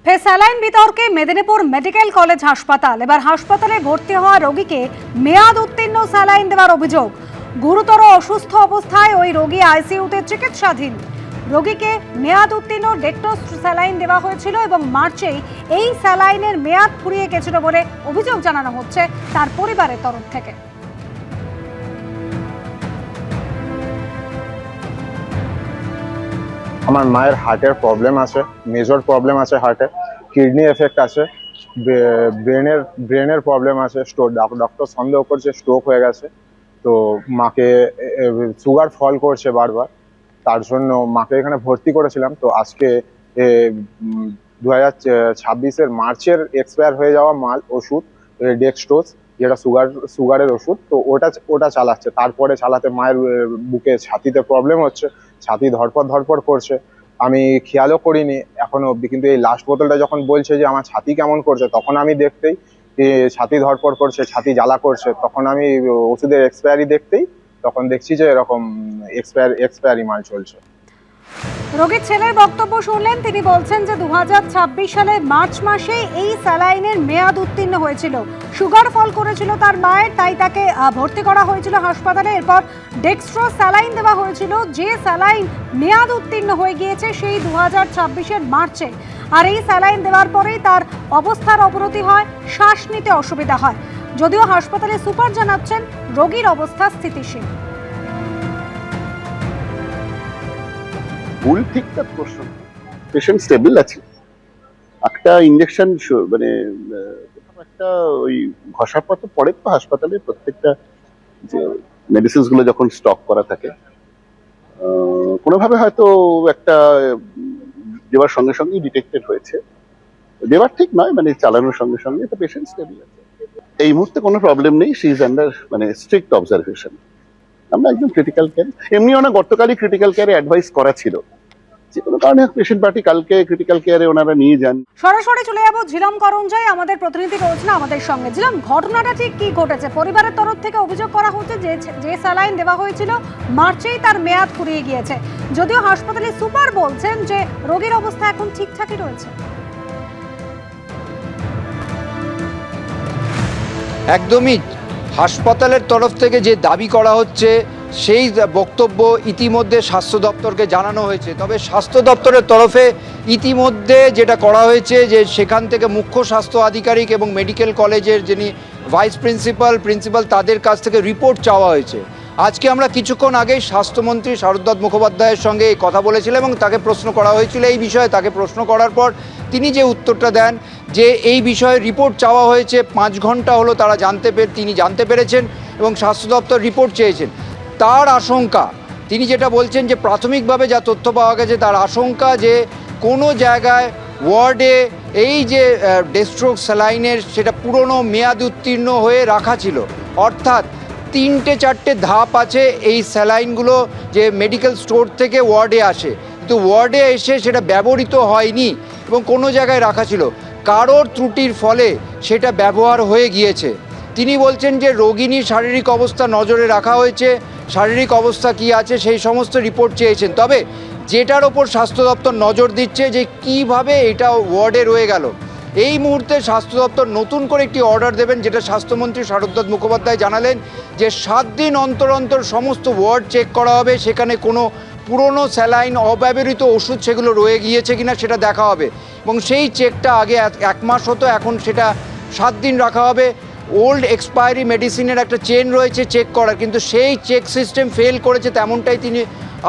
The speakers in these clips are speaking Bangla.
ফের স্যালাইন বিতর্কে মেদিনীপুর মেডিকেল কলেজ হাসপাতাল। এবার হাসপাতালে ভর্তি হওয়া রোগীকে মেয়াদ উত্তীর্ণ স্যালাইন দেওয়ার অভিযোগ। গুরুতর অসুস্থ অবস্থায় ওই রোগী আইসিইউতে চিকিৎসাধীন। রোগীকে মেয়াদ উত্তীর্ণ ডেক্টোস স্যালাইন দেওয়া হয়েছিল এবং মার্চেই এই স্যালাইনের মেয়াদ ফুরিয়ে গেছিল বলে অভিযোগ জানানো হচ্ছে তার পরিবারের তরফ থেকে। আমার মায়ের হার্টের প্রবলেম আছে, মেজর প্রবলেম আছে, হার্টে কিডনি এফেক্ট আছে, ব্রেনের প্রবলেম আছে, ডক্টর সন্দেহ করছে স্ট্রোক হয়ে গেছে। তো মাকে সুগার ফল করছে বারবার, তার জন্য মাকে এখানে ভর্তি করেছিলাম। তো আজকে 2026-এর মার্চের এক্সপায়ার হয়ে যাওয়া ওষুধ ডেক্সট্রোজ, যেটা সুগারের ওষুধ, তো ওটা চালাচ্ছে। তারপরে চালাতে মায়ের বুকে ছাতিতে প্রবলেম হচ্ছে, ছাতি ধরপড় করছে। আমি খেয়ালও করিনি এখনো অবধি, কিন্তু এই লাস্ট বোতলটা যখন বলছে যে আমার ছাতি কেমন করছে, তখন আমি দেখতেই ছাতি ধরপড় করছে, ছাতি জ্বালা করছে। তখন আমি ওষুধের এক্সপায়ারি দেখতেই তখন দেখছি যে এরকম এক্সপায়ারি মাল চলছে। রোগীর ছেলের বক্তব্য শুনলেন। তিনি বলছেন যে 2026 সালের মার্চ মাসে এই স্যালাইনের মেয়াদ উত্তীর্ণ হয়েছিল, সুগার ফল করেছিল তার মায়ের, তাই তাকে ভর্তি করা হয়েছিল হাসপাতালে। এরপর ডেক্সট্রো স্যালাইন দেওয়া হয়েছিল, যে স্যালাইন মেয়াদ উত্তীর্ণ হয়ে গিয়েছে সেই 2026-এর মার্চে। আর এই স্যালাইন দেওয়ার পরেই তার অবস্থার অবনতি হয়, শ্বাস নিতে অসুবিধা হয়। যদিও হাসপাতালে সুপার জানাচ্ছেন রোগীর অবস্থা স্থিতিশীল। ভুল ঠিকঠাক প্রশ্ন, পেশেন্ট স্টেবল আছে। একটা ইঞ্জেকশন মানে একটা ওই ঘষাপাত পড়ে তো হাসপাতালে, প্রত্যেকটা যে মেডিসিনস গুলো যখন স্টক করা থাকে, কোনোভাবে হয়তো একটা দেওয়ার সঙ্গে সঙ্গেই ডিটেক্টেড হয়েছে। দেওয়ার ঠিক নয়, মানে চালানোর সঙ্গে সঙ্গে তো পেশেন্ট স্টেবল আছে। এই মুহূর্তে কোনো প্রবলেম নেই, শি ইজ আন্ডার মানে স্ট্রিক্ট অবজারভেশন। আমরা একদম ক্রিটিক্যাল কেয়ার, এমনিও না গতকালই ক্রিটিক্যাল কেয়ারে অ্যাডভাইস করা ছিল, যে কোনো কারণে পেশেন্ট পার্টি কালকে ক্রিটিক্যাল কেয়ারে ওনারা নিয়ে যান। সরাসরি চলে যাবো ঝিলম করঞ্জায়, আমাদের প্রতিনিধি রয়েছেন আমাদের সঙ্গে। ঝিলম, ঘটনাটা ঠিক কি ঘটেছে? পরিবারের তরফ থেকে অভিযোগ করা হচ্ছে যে স্যালাইন দেওয়া হয়েছিল মার্চেই তার মেয়াদ ফুরিয়ে গিয়েছে, যদিও হাসপাতালে সুপার বলছেন যে রোগীর অবস্থা এখন ঠিকঠাকই রয়েছে। একদমই, হাসপাতালের তরফ থেকে যে দাবি করা হচ্ছে সেই বক্তব্য ইতিমধ্যে স্বাস্থ্য দপ্তরকে জানানো হয়েছে। তবে স্বাস্থ্য দপ্তরের তরফে ইতিমধ্যে যেটা করা হয়েছে যে সেখান থেকে মুখ্য স্বাস্থ্য আধিকারিক এবং মেডিকেল কলেজের যিনি ভাইস প্রিন্সিপাল তাদের কাছ থেকে রিপোর্ট চাওয়া হয়েছে। আজকে আমরা কিছুক্ষণ আগেই স্বাস্থ্যমন্ত্রী শারদত্ত মুখোপাধ্যায়ের সঙ্গে কথা বলেছিলাম এবং তাকে প্রশ্ন করা হয়েছিল এই বিষয়ে। তাকে প্রশ্ন করার পর তিনি যে উত্তরটা দেন যে এই বিষয়ে রিপোর্ট চাওয়া হয়েছে, 5 ঘন্টা হলো তিনি জানতে পেরেছেন এবং স্বাস্থ্য দপ্তর রিপোর্ট চেয়েছেন। তার আশঙ্কা, তিনি যেটা বলছেন যে প্রাথমিকভাবে যা তথ্য পাওয়া গেছে তার আশঙ্কা যে কোনো জায়গায় ওয়ার্ডে এই যে ডেক্সট্রো স্যালাইনের সেটা পুরনো মেয়াদ উত্তীর্ণ হয়ে রাখা ছিল। অর্থাৎ 3-4টে ধাপ আছে এই স্যালাইনগুলো যে মেডিকেল স্টোর থেকে ওয়ার্ডে আসে, কিন্তু ওয়ার্ডে এসে সেটা ব্যবহৃত হয়নি এবং কোনো জায়গায় রাখা ছিল, কারোর ত্রুটির ফলে সেটা ব্যবহার হয়ে গিয়েছে। তিনি বলছেন যে রোগিনীর শারীরিক অবস্থা নজরে রাখা হয়েছে, শারীরিক অবস্থা কি আছে সেই সমস্ত রিপোর্ট চেয়েছেন। তবে যেটার ওপর স্বাস্থ্য দপ্তর নজর দিচ্ছে যে কিভাবে এটা ওয়ার্ডে রয়ে গেল, এই মুহূর্তে স্বাস্থ্য দপ্তর নতুন করে একটি অর্ডার দেবেন, যেটা স্বাস্থ্যমন্ত্রী শারদত্ত মুখোপাধ্যায় জানালেন যে 7 দিন অন্তর অন্তর সমস্ত ওয়ার্ড চেক করা হবে, সেখানে কোনো পুরনো স্যালাইন, অব্যবহৃত ওষুধ সেগুলো রয়ে গিয়েছে কিনা সেটা দেখা হবে এবং সেই চেকটা আগে 1 মাস হতো, এখন সেটা 7 দিন রাখা হবে। ওল্ড এক্সপায়ারি মেডিসিনের একটা চেন রয়েছে চেক করার, কিন্তু সেই চেক সিস্টেম ফেল করেছে তেমনটাই তিনি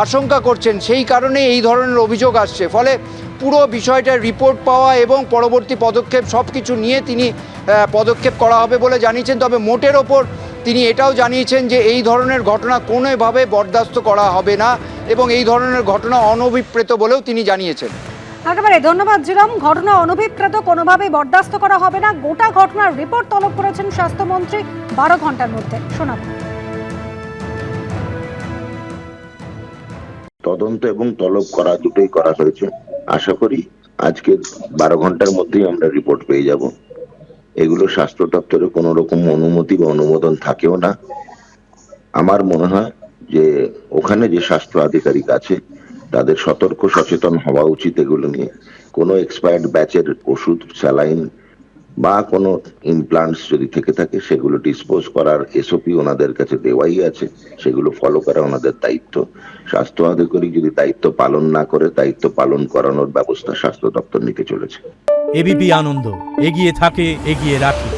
আশঙ্কা করছেন। সেই কারণে এই ধরনের অভিযোগ আসছে। ফলে পুরো বিষয়টার রিপোর্ট পাওয়া এবং পরবর্তী পদক্ষেপ সব কিছু নিয়ে তিনি পদক্ষেপ করা হবে বলে জানিয়েছেন। তবে মোটের ওপর তিনি এটাও জানিয়েছেন যে এই ধরনের ঘটনা কোনোভাবে বরদাস্ত করা হবে না এবং এই ধরনের ঘটনা অনভিপ্রেত বলেও তিনি জানিয়েছেন। একেবারে ধন্যবাদ ঝিলম। ঘটনা অনভিপ্রেত, কোনোভাবেই বরদাস্ত করা হবে না। গোটা ঘটনার রিপোর্ট তলব করেছেন স্বাস্থ্যমন্ত্রী 12 ঘন্টার মধ্যে। শোনাব। তদন্ত এবং তলব করা দুটোই করা হয়েছে। আশা করি আজকে 12 ঘন্টার মধ্যেই আমরা রিপোর্ট পেয়ে যাব। এগুলো স্বাস্থ্য দপ্তরে কোনো রকম অনুমতি বা অনুমোদন থাকেও না। আমার মনে হয় যে ওখানে যে স্বাস্থ্য আধিকারিক আছে তাদের সতর্ক সচেতন হওয়া উচিত এগুলো নিয়ে, কোনো এক্সপায়ার্ড ব্যাচের ওষুধ, স্যালাইন বা কোনো ইমপ্লান্টস যদি থেকে থাকে সেগুলো ডিসপোজ করার এসওপি ওনাদের কাছে দেওয়াই আছে, সেগুলো ফলো করা ওনাদের দায়িত্ব। স্বাস্থ্য আধিকারিক যদি দায়িত্ব পালন না করে, দায়িত্ব পালন করানোর ব্যবস্থা স্বাস্থ্য দপ্তর নিতে চলেছে। এবিপি আনন্দ, এগিয়ে থাকে, এগিয়ে রাখে।